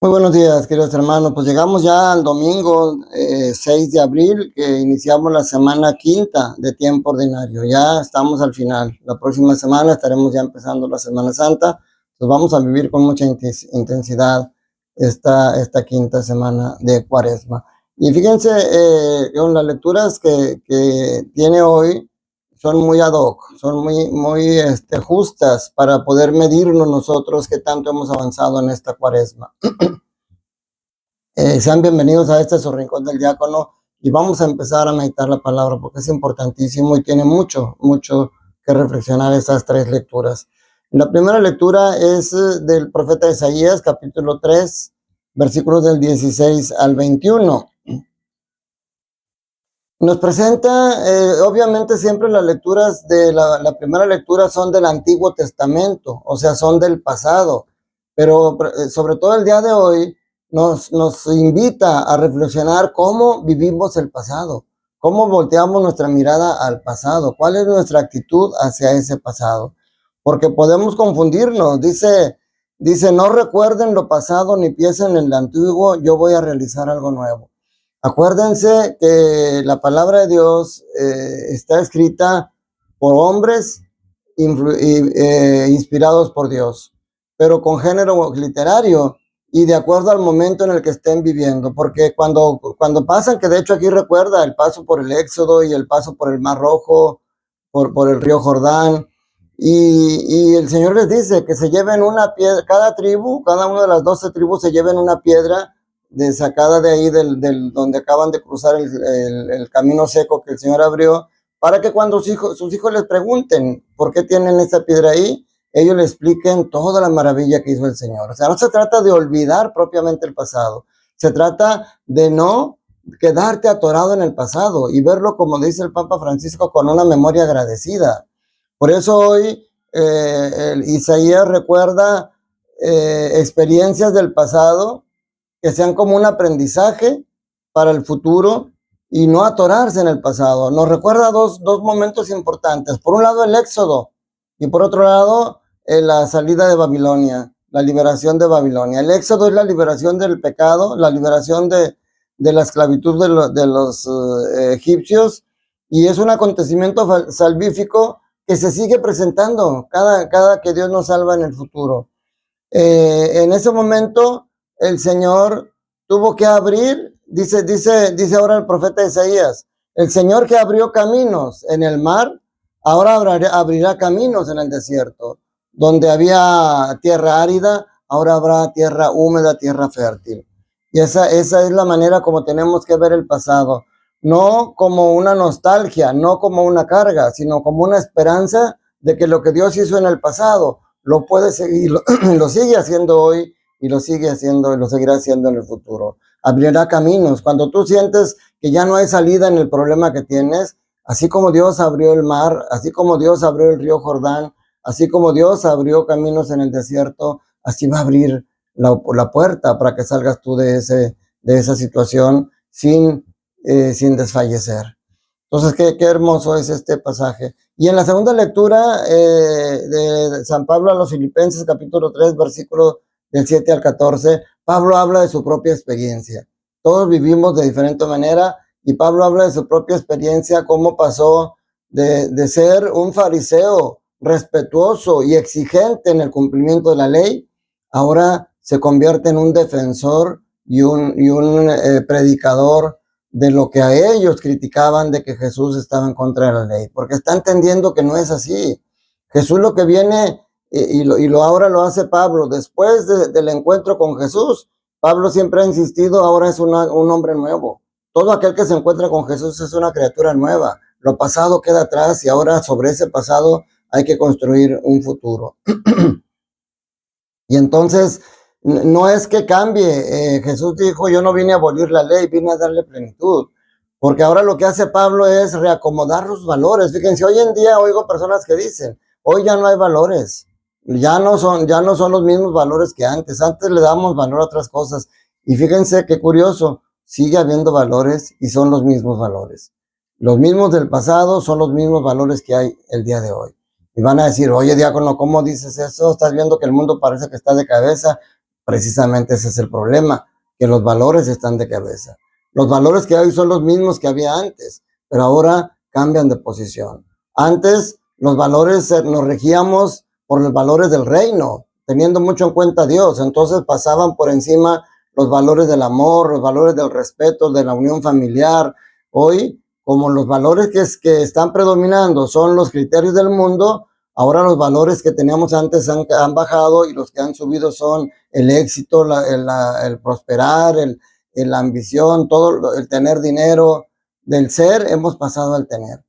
Muy buenos días, queridos hermanos. Pues llegamos ya al domingo 6 de abril, que iniciamos la semana quinta de tiempo ordinario. Ya estamos al final. La próxima semana estaremos ya empezando la Semana Santa. Pues vamos a vivir con mucha intensidad esta quinta semana de Cuaresma. Y fíjense, con las lecturas que tiene hoy son muy ad hoc, son muy justas para poder medirnos nosotros qué tanto hemos avanzado en esta Cuaresma. Sean bienvenidos a este su rincón del diácono y vamos a empezar a meditar la palabra porque es importantísimo y tiene mucho que reflexionar estas tres lecturas. La primera lectura es del profeta Isaías, capítulo 3, versículos del 16 al 21. Nos presenta, obviamente siempre las lecturas de la primera lectura son del Antiguo Testamento, o sea, son del pasado, pero sobre todo el día de hoy nos invita a reflexionar cómo vivimos el pasado, cómo volteamos nuestra mirada al pasado, cuál es nuestra actitud hacia ese pasado, porque podemos confundirnos. Dice, no recuerden lo pasado ni piensen en lo antiguo, yo voy a realizar algo nuevo. Acuérdense que la palabra de Dios está escrita por hombres inspirados por Dios, pero con género literario y de acuerdo al momento en el que estén viviendo, porque cuando pasan, que de hecho aquí recuerda el paso por el Éxodo y el paso por el Mar Rojo, por el río Jordán, y el Señor les dice que se lleven una piedra, cada tribu, cada una de las 12 tribus se lleven una piedra sacada de ahí donde acaban de cruzar el camino seco que el Señor abrió, para que cuando sus hijos les pregunten por qué tienen esa piedra ahí, ellos le expliquen toda la maravilla que hizo el Señor. O sea, no se trata de olvidar propiamente el pasado, se trata de no quedarte atorado en el pasado y verlo, como dice el Papa Francisco, con una memoria agradecida. Por eso hoy Isaías recuerda experiencias del pasado que sean como un aprendizaje para el futuro y no atorarse en el pasado. Nos recuerda dos momentos importantes. Por un lado, el Éxodo y por otro lado, la salida de Babilonia, la liberación de Babilonia. El Éxodo es la liberación del pecado, la liberación de la esclavitud de los egipcios, y es un acontecimiento salvífico que se sigue presentando cada que Dios nos salva en el futuro. En ese momento el Señor tuvo que abrir, dice ahora el profeta Isaías, el Señor que abrió caminos en el mar, ahora abrirá caminos en el desierto. Donde había tierra árida, ahora habrá tierra húmeda, tierra fértil. Y esa es la manera como tenemos que ver el pasado, no como una nostalgia, no como una carga, sino como una esperanza de que lo que Dios hizo en el pasado lo puede seguir, lo sigue haciendo hoy y lo sigue haciendo y lo seguirá haciendo en el futuro. Abrirá caminos. Cuando tú sientes que ya no hay salida en el problema que tienes, así como Dios abrió el mar, así como Dios abrió el río Jordán, así como Dios abrió caminos en el desierto, así va a abrir la puerta para que salgas tú de esa situación sin desfallecer. Entonces, qué hermoso es este pasaje. Y en la segunda lectura de San Pablo a los Filipenses, capítulo 3, versículo del 7 al 14, Pablo habla de su propia experiencia. Todos vivimos de diferente manera y Pablo habla de su propia experiencia, cómo pasó de ser un fariseo respetuoso y exigente en el cumplimiento de la ley, ahora se convierte en un defensor y un predicador de lo que a ellos criticaban, de que Jesús estaba en contra de la ley, porque está entendiendo que no es así. Jesús lo que viene, ahora lo hace Pablo, después del encuentro con Jesús, Pablo siempre ha insistido, ahora es un hombre nuevo. Todo aquel que se encuentra con Jesús es una criatura nueva. Lo pasado queda atrás y ahora sobre ese pasado hay que construir un futuro. Y entonces, no es que cambie. Jesús dijo, yo no vine a abolir la ley, vine a darle plenitud. Porque ahora lo que hace Pablo es reacomodar los valores. Fíjense, hoy en día oigo personas que dicen, hoy ya no hay valores. Ya no son los mismos valores que antes. Antes le damos valor a otras cosas. Y fíjense qué curioso, sigue habiendo valores y son los mismos valores. Los mismos del pasado son los mismos valores que hay el día de hoy. Y van a decir, oye, diácono, ¿cómo dices eso? ¿Estás viendo que el mundo parece que está de cabeza? precisamente ese es el problema, que los valores están de cabeza. Los valores que hay son los mismos que había antes, pero ahora cambian de posición. Antes los valores nos regíamos por los valores del reino, teniendo mucho en cuenta a Dios, entonces pasaban por encima los valores del amor, los valores del respeto, de la unión familiar. Hoy, como los valores que están predominando son los criterios del mundo, ahora los valores que teníamos antes han bajado y los que han subido son el éxito, el prosperar, la ambición, todo el tener dinero. Del ser hemos pasado al tener.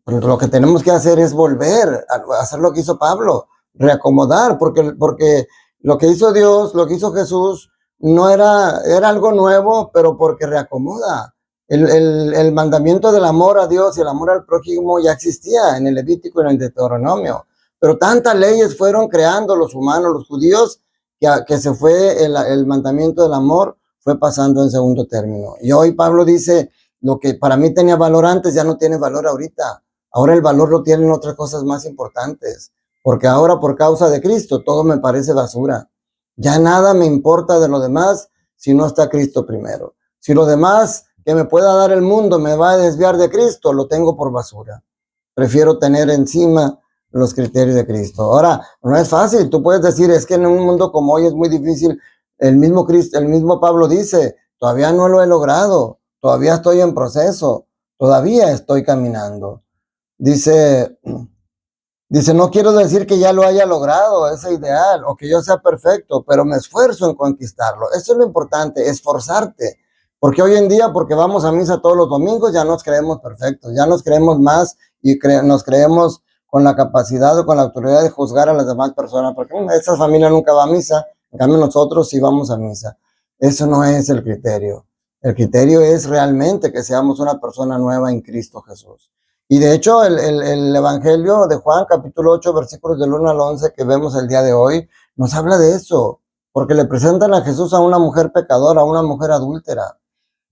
Pero lo que tenemos que hacer es volver a hacer lo que hizo Pablo, reacomodar, porque lo que hizo Dios, lo que hizo Jesús, no era algo nuevo, pero porque reacomoda. El mandamiento del amor a Dios y el amor al prójimo ya existía en el Levítico y en el Deuteronomio, pero tantas leyes fueron creando los humanos, los judíos, que se fue el mandamiento del amor, fue pasando en segundo término. Y hoy Pablo dice, lo que para mí tenía valor antes ya no tiene valor ahorita. Ahora el valor lo tienen otras cosas más importantes, porque ahora por causa de Cristo todo me parece basura. Ya nada me importa de lo demás si no está Cristo primero. Si lo demás que me pueda dar el mundo me va a desviar de Cristo, lo tengo por basura. Prefiero tener encima los criterios de Cristo. Ahora, no es fácil. Tú puedes decir, es que en un mundo como hoy es muy difícil. El mismo Pablo dice, todavía no lo he logrado, todavía estoy en proceso, todavía estoy caminando. Dice, no quiero decir que ya lo haya logrado, ese ideal, o que yo sea perfecto, pero me esfuerzo en conquistarlo. Eso es lo importante, esforzarte. Porque hoy en día, porque vamos a misa todos los domingos, ya nos creemos perfectos, ya nos creemos más y nos creemos con la capacidad o con la autoridad de juzgar a las demás personas, porque esta familia nunca va a misa, en cambio nosotros sí vamos a misa. Eso no es el criterio. El criterio es realmente que seamos una persona nueva en Cristo Jesús. Y de hecho el Evangelio de Juan, capítulo 8, versículos del 1 al 11 que vemos el día de hoy, nos habla de eso, porque le presentan a Jesús a una mujer pecadora, a una mujer adúltera,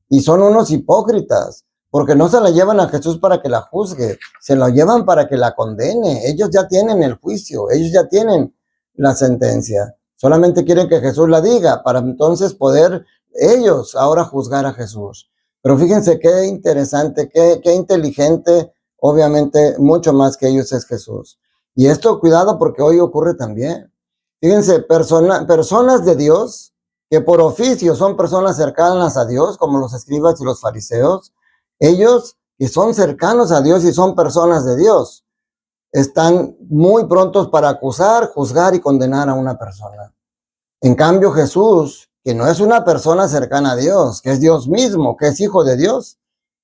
y son unos hipócritas, porque no se la llevan a Jesús para que la juzgue, se la llevan para que la condene. Ellos ya tienen el juicio, ellos ya tienen la sentencia, solamente quieren que Jesús la diga, para entonces poder ellos ahora juzgar a Jesús. Pero fíjense qué interesante, qué inteligente. Obviamente, mucho más que ellos es Jesús. Y esto, cuidado, porque hoy ocurre también. Fíjense, personas de Dios, que por oficio son personas cercanas a Dios, como los escribas y los fariseos, ellos que son cercanos a Dios y son personas de Dios, están muy prontos para acusar, juzgar y condenar a una persona. En cambio, Jesús, que no es una persona cercana a Dios, que es Dios mismo, que es hijo de Dios,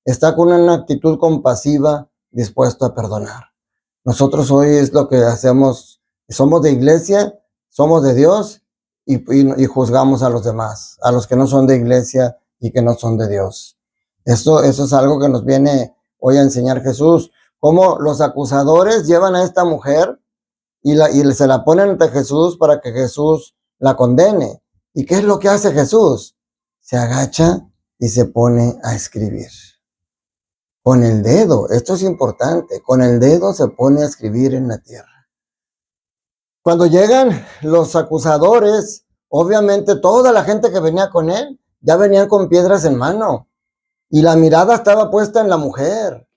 está con una actitud compasiva, dispuesto a perdonar. Nosotros hoy es lo que hacemos, somos de iglesia, somos de Dios y juzgamos a los demás, a los que no son de iglesia y que no son de Dios. Eso es algo que nos viene hoy a enseñar Jesús, cómo los acusadores llevan a esta mujer y se la ponen ante Jesús para que Jesús la condene. ¿Y qué es lo que hace Jesús? Se agacha y se pone a escribir. Con el dedo, esto es importante, con el dedo se pone a escribir en la tierra. Cuando llegan los acusadores, obviamente toda la gente que venía con él, ya venían con piedras en mano. Y la mirada estaba puesta en la mujer.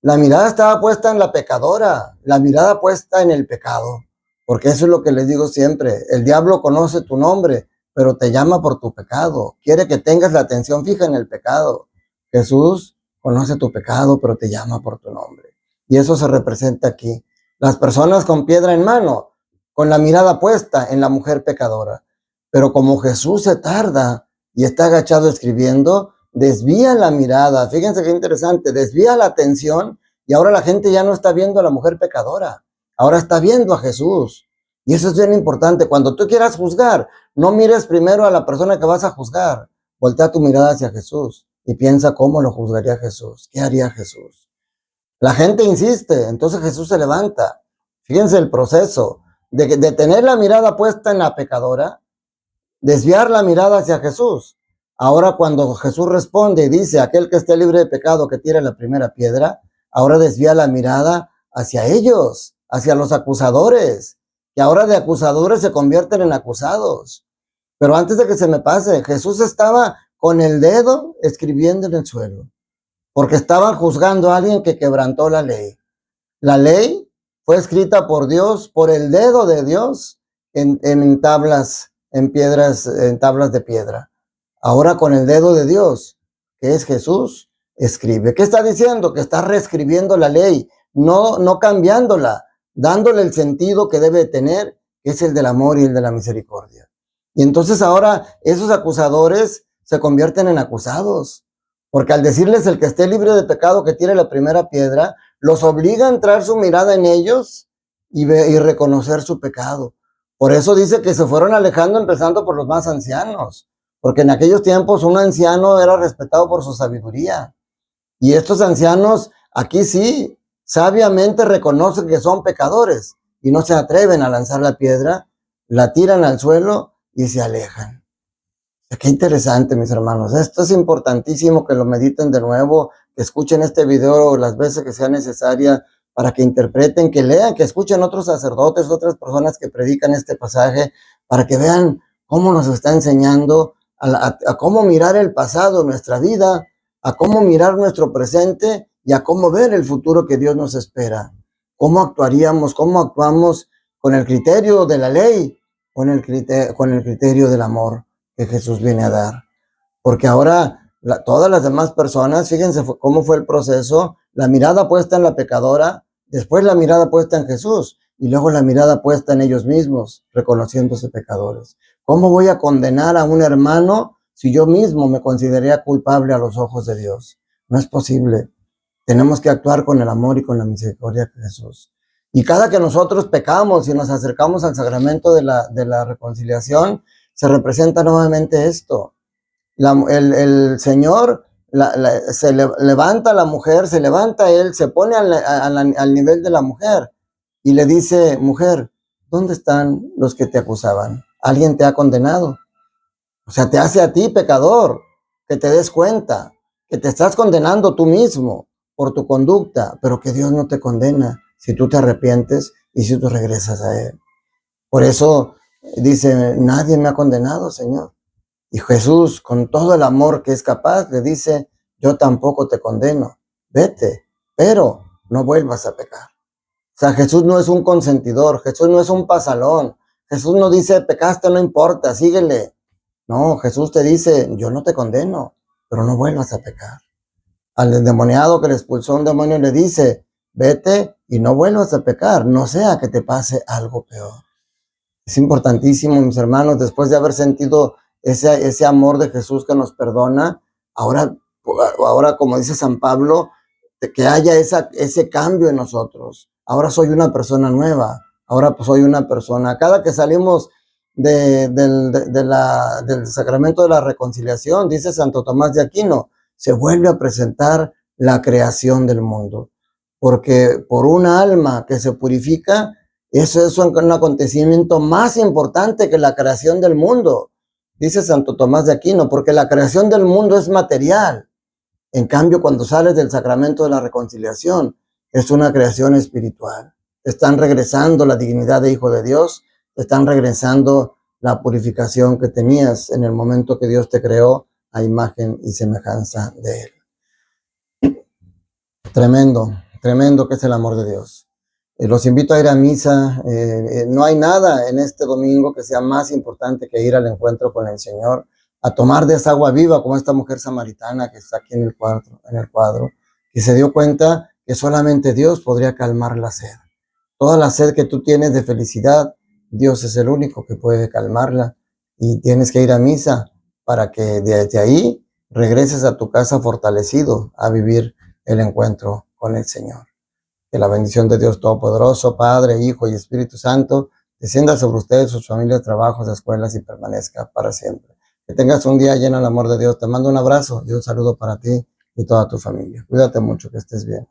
La mirada estaba puesta en la pecadora. La mirada puesta en el pecado. Porque eso es lo que les digo siempre. El diablo conoce tu nombre, pero te llama por tu pecado. Quiere que tengas la atención fija en el pecado. Jesús conoce tu pecado, pero te llama por tu nombre. Y eso se representa aquí. Las personas con piedra en mano, con la mirada puesta en la mujer pecadora. Pero como Jesús se tarda y está agachado escribiendo, desvía la mirada. Fíjense qué interesante. Desvía la atención y ahora la gente ya no está viendo a la mujer pecadora. Ahora está viendo a Jesús. Y eso es bien importante. Cuando tú quieras juzgar, no mires primero a la persona que vas a juzgar. Voltea tu mirada hacia Jesús y piensa cómo lo juzgaría Jesús. ¿Qué haría Jesús? La gente insiste, entonces Jesús se levanta. Fíjense el proceso de tener la mirada puesta en la pecadora, desviar la mirada hacia Jesús. Ahora cuando Jesús responde y dice, aquel que esté libre de pecado que tire la primera piedra, ahora desvía la mirada hacia ellos, hacia los acusadores, que ahora de acusadores se convierten en acusados. Pero antes de que se me pase, Jesús estaba con el dedo escribiendo en el suelo, porque estaban juzgando a alguien que quebrantó la ley. La ley fue escrita por Dios, por el dedo de Dios, en tablas, en piedras, en tablas de piedra. Ahora con el dedo de Dios, que es Jesús, escribe. ¿Qué está diciendo? Que está reescribiendo la ley, no cambiándola, dándole el sentido que debe tener, que es el del amor y el de la misericordia. Y entonces ahora esos acusadores se convierten en acusados, porque al decirles el que esté libre de pecado que tire la primera piedra, los obliga a entrar su mirada en ellos y reconocer su pecado. Por eso dice que se fueron alejando, empezando por los más ancianos, porque en aquellos tiempos un anciano era respetado por su sabiduría. Y estos ancianos, aquí sí, sabiamente reconocen que son pecadores y no se atreven a lanzar la piedra, la tiran al suelo y se alejan. Qué interesante, mis hermanos. Esto es importantísimo que lo mediten de nuevo, que escuchen este video las veces que sea necesaria para que interpreten, que lean, que escuchen otros sacerdotes, otras personas que predican este pasaje, para que vean cómo nos está enseñando a cómo mirar el pasado, nuestra vida, a cómo mirar nuestro presente y a cómo ver el futuro que Dios nos espera. Cómo actuaríamos, cómo actuamos con el criterio de la ley, con el criterio del amor que Jesús viene a dar. Porque ahora todas las demás personas, fíjense cómo fue el proceso, la mirada puesta en la pecadora, después la mirada puesta en Jesús y luego la mirada puesta en ellos mismos, reconociéndose pecadores. ¿Cómo voy a condenar a un hermano si yo mismo me consideraría culpable a los ojos de Dios? No es posible. Tenemos que actuar con el amor y con la misericordia de Jesús. Y cada que nosotros pecamos y nos acercamos al sacramento de la reconciliación, se representa nuevamente esto. El Señor levanta a la mujer, se levanta él, se pone al nivel de la mujer y le dice: mujer, ¿dónde están los que te acusaban? ¿Alguien te ha condenado? O sea, te hace a ti pecador, que te des cuenta, que te estás condenando tú mismo por tu conducta, pero que Dios no te condena si tú te arrepientes y si tú regresas a Él. Por eso dice: nadie me ha condenado, Señor. Y Jesús, con todo el amor que es capaz, le dice: yo tampoco te condeno, vete, pero no vuelvas a pecar. O sea, Jesús no es un consentidor, Jesús no es un pasalón, Jesús no dice: pecaste, no importa, síguele. No, Jesús te dice: yo no te condeno, pero no vuelvas a pecar. Al endemoniado que le expulsó un demonio le dice: vete y no vuelvas a pecar, no sea que te pase algo peor. Es importantísimo, mis hermanos, después de haber sentido ese amor de Jesús que nos perdona, ahora como dice San Pablo, que haya ese cambio en nosotros. Ahora soy una persona nueva, ahora pues soy una persona. Cada que salimos del sacramento de la reconciliación, dice Santo Tomás de Aquino, se vuelve a presentar la creación del mundo. Porque por una alma que se purifica, eso es un acontecimiento más importante que la creación del mundo, dice Santo Tomás de Aquino, porque la creación del mundo es material. En cambio, cuando sales del sacramento de la reconciliación, es una creación espiritual. Te están regresando la dignidad de hijo de Dios, te están regresando la purificación que tenías en el momento que Dios te creó a imagen y semejanza de Él. Tremendo, tremendo que es el amor de Dios. Los invito a ir a misa. No hay nada en este domingo que sea más importante que ir al encuentro con el Señor, a tomar de esa agua viva, como esta mujer samaritana que está aquí en el cuadro, que se dio cuenta que solamente Dios podría calmar la sed. Toda la sed que tú tienes de felicidad, Dios es el único que puede calmarla, y tienes que ir a misa para que desde ahí regreses a tu casa fortalecido a vivir el encuentro con el Señor. Que la bendición de Dios Todopoderoso, Padre, Hijo y Espíritu Santo, descienda sobre ustedes, sus familias, trabajos, escuelas y permanezca para siempre. Que tengas un día lleno del amor de Dios. Te mando un abrazo y un saludo para ti y toda tu familia. Cuídate mucho, que estés bien.